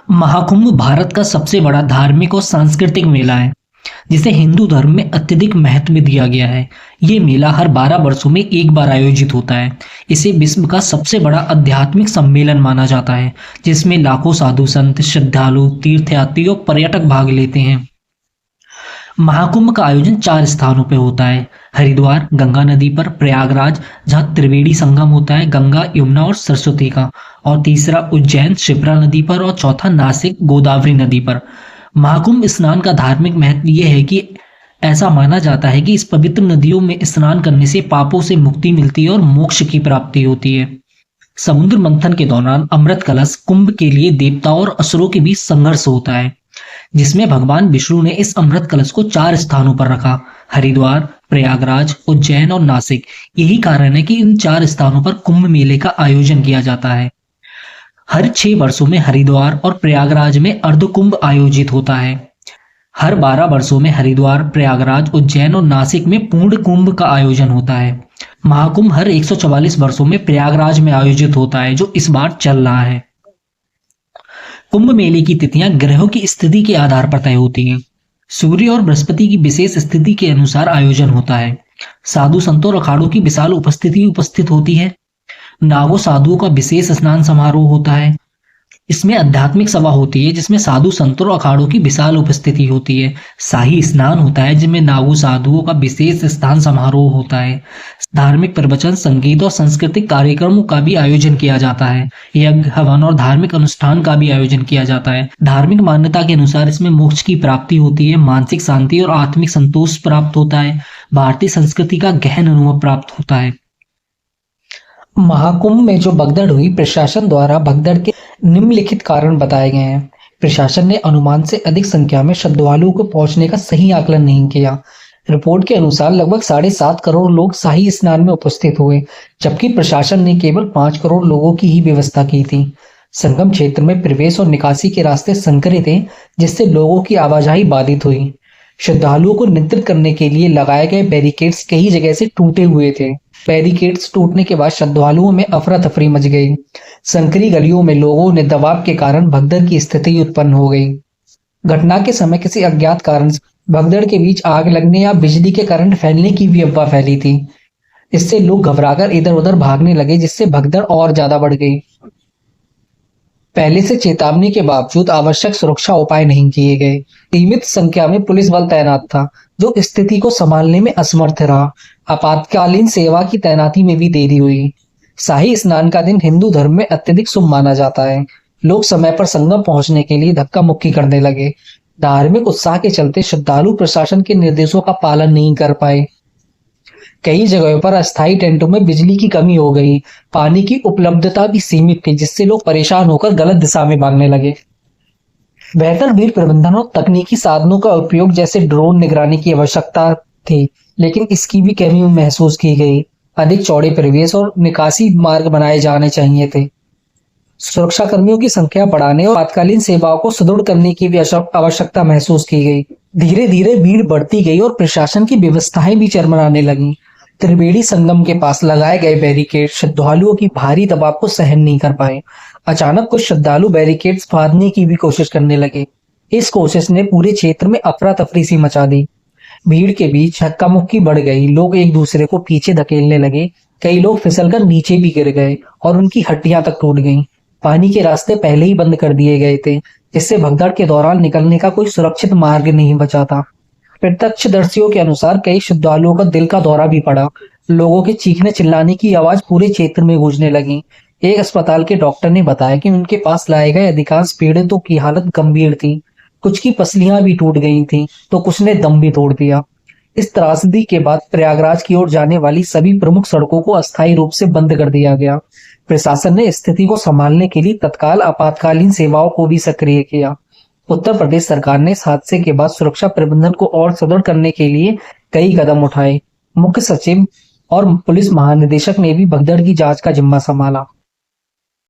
महाकुंभ भारत का सबसे बड़ा धार्मिक और सांस्कृतिक मेला है, जिसे हिंदू धर्म में अत्यधिक महत्व दिया गया है। ये मेला हर 12 वर्षों में एक बार आयोजित होता है। इसे विश्व का सबसे बड़ा आध्यात्मिक सम्मेलन माना जाता है, जिसमें लाखों साधु संत, श्रद्धालु, तीर्थयात्री और पर्यटक भाग लेते हैं। महाकुंभ का आयोजन 4 स्थानों पर होता है: हरिद्वार गंगा नदी पर, प्रयागराज जहाँ त्रिवेणी संगम होता है गंगा, यमुना और सरस्वती का, और तीसरा उज्जैन शिप्रा नदी पर, और चौथा नासिक गोदावरी नदी पर। महाकुंभ स्नान का धार्मिक महत्व यह है कि ऐसा माना जाता है कि इस पवित्र नदियों में स्नान करने से पापों से मुक्ति मिलती है और मोक्ष की प्राप्ति होती है। समुद्र मंथन के दौरान अमृत कलश कुंभ के लिए देवताओं और असुरों के बीच संघर्ष होता है, जिसमें भगवान विष्णु ने इस अमृत कलश को 4 स्थानों पर रखा: हरिद्वार, प्रयागराज, उज्जैन और नासिक। यही कारण है कि इन 4 स्थानों पर कुंभ मेले का आयोजन किया जाता है। हर 6 वर्षों में हरिद्वार और प्रयागराज में अर्ध कुंभ आयोजित होता है। हर 12 वर्षों में हरिद्वार, प्रयागराज, उज्जैन और नासिक में पूर्ण कुंभ का आयोजन होता है। महाकुंभ हर 144 वर्षों में प्रयागराज में आयोजित होता है, जो इस बार चल रहा है। कुंभ मेले की तिथियां ग्रहों की स्थिति के आधार पर तय होती हैं। सूर्य और बृहस्पति की विशेष स्थिति के अनुसार आयोजन होता है। साधु संतों और अखाड़ों की विशाल उपस्थिति उपस्थित होती है। नागों साधुओं का विशेष स्नान समारोह होता है। इसमें आध्यात्मिक सभा होती है, जिसमें साधु संतों और अखाड़ों की विशाल उपस्थिति होती है। शाही स्नान होता है, जिसमें नागों साधुओं का विशेष स्नान समारोह होता है। धार्मिक प्रवचन, संगीत और सांस्कृतिक कार्यक्रमों का भी आयोजन किया जाता है। यज्ञ, हवन और धार्मिक अनुष्ठान का भी आयोजन किया जाता है। धार्मिक मान्यता के अनुसार इसमें मोक्ष की प्राप्ति होती है, मानसिक शांति और आत्मिक संतोष प्राप्त होता है। भारतीय संस्कृति का गहन अनुभव प्राप्त होता है। महाकुंभ में जो भगदड़ हुई, प्रशासन द्वारा भगदड़ के निम्नलिखित कारण बताए गए हैं। प्रशासन ने अनुमान से अधिक संख्या में श्रद्धालुओं को पहुंचने का सही आकलन नहीं किया। रिपोर्ट के अनुसार लगभग 7.5 करोड़ लोग शाही स्नान में उपस्थित हुए, जबकि प्रशासन ने केवल 5 करोड़ लोगों की ही व्यवस्था की थी। संगम क्षेत्र में प्रवेश और निकासी के रास्ते संकरे थे, जिससे लोगों की आवाजाही बाधित हुई। श्रद्धालुओं को नियंत्रित करने के लिए लगाए गए बैरिकेड्स कई जगह से टूटे हुए थे। बैरिकेड्स टूटने के बाद श्रद्धालुओं में अफरा तफरी मच गई। संकरी गलियों में लोगों ने दबाव के कारण भगदड़ की स्थिति उत्पन्न हो गई। घटना के समय किसी अज्ञात कारण से भगदड़ के बीच आग लगने या बिजली के करंट फैलने की भी अफवाह फैली थी। इससे लोग घबराकर इधर उधर भागने लगे, जिससे भगदड़ और ज्यादा बढ़ गई। पहले से चेतावनी के बावजूद आवश्यक सुरक्षा उपाय नहीं किए गए। सीमित संख्या में पुलिस बल तैनात था, जो स्थिति को संभालने में असमर्थ रहा। आपातकालीन सेवा की तैनाती में भी देरी हुई। शाही स्नान का दिन हिंदू धर्म में अत्यधिक शुभ माना जाता है। लोग समय पर संगम पहुंचने के लिए धक्का मुक्की करने लगे। धार्मिक उत्साह के चलते श्रद्धालु प्रशासन के निर्देशों का पालन नहीं कर पाए। कई जगहों पर अस्थायी टेंटों में बिजली की कमी हो गई। पानी की उपलब्धता भी सीमित थी, जिससे लोग परेशान होकर गलत दिशा में भागने लगे। बेहतर भीड़ प्रबंधन और तकनीकी साधनों का उपयोग जैसे ड्रोन निगरानी की आवश्यकता थी, लेकिन इसकी भी कमी महसूस की गई। अधिक चौड़े प्रवेश और निकासी मार्ग बनाए जाने चाहिए थे। सुरक्षा कर्मियों की संख्या बढ़ाने और आपातकालीन सेवाओं को सुदृढ़ करने की भी आवश्यकता महसूस की गई। धीरे धीरे भीड़ बढ़ती गई और प्रशासन की व्यवस्थाएं भी चरमराने लगी। त्रिवेणी संगम के पास लगाए गए बैरिकेड श्रद्धालुओं की भारी दबाव को सहन नहीं कर पाए। अचानक कुछ श्रद्धालु बैरिकेड्स फाड़ने की भी कोशिश करने लगे। इस कोशिश ने पूरे क्षेत्र में अफरा तफरी सी मचा दी। भीड़ के बीच धक्का मुक्की बढ़ गई। लोग एक दूसरे को पीछे धकेलने लगे। कई लोग फिसलकर नीचे भी गिर गए और उनकी हड्डियां तक टूट गईं। पानी के रास्ते पहले ही बंद कर दिए गए थे, जिससे भगदड़ के दौरान निकलने का कोई सुरक्षित मार्ग नहीं बचा था। प्रत्यक्षदर्शियों के अनुसार कई श्रद्धालुओं का दिल का दौरा भी पड़ा। लोगों के चीखने चिल्लाने की आवाज पूरे क्षेत्र में गूंजने लगी। एक अस्पताल के डॉक्टर ने बताया कि उनके पास लाए गए अधिकांश पीड़ितों की हालत गंभीर थी। कुछ की पसलियां भी टूट गई थी, तो कुछ ने दम भी तोड़ दिया। इस त्रासदी के बाद प्रयागराज की ओर जाने वाली सभी प्रमुख सड़कों को अस्थायी रूप से बंद कर दिया गया। प्रशासन ने स्थिति को संभालने के लिए तत्काल आपातकालीन सेवाओं को भी सक्रिय किया। उत्तर प्रदेश सरकार ने इस हादसे के बाद सुरक्षा प्रबंधन को और सुदृढ़ करने के लिए कई कदम उठाए। मुख्य सचिव और पुलिस महानिदेशक ने भी भगदड़ की जांच का जिम्मा संभाला।